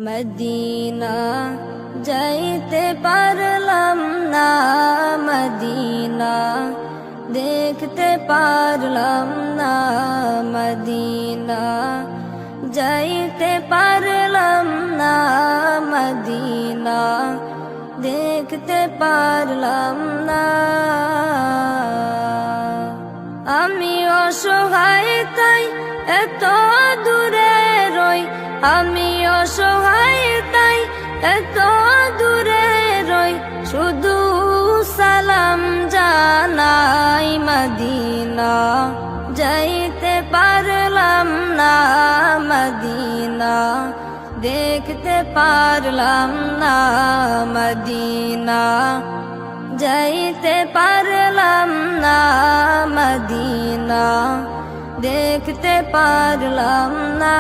Medina যাইতে পারলাম না, মদিনা দেখতে পারলাম না, মদিনা যাইতে পারলাম না, মদিনা দেখতে পারলাম না। আমি অসহায় তাই এত দূরে রই, আমি অসহায় তাই এত দূরে রই, শুধু সালাম জানাই, মদিনা যাইতে পারলাম না, মদিনা দেখতে পারলাম না, মদিনা যাইতে পারলাম না, মদিনা দেখতে পারলাম না।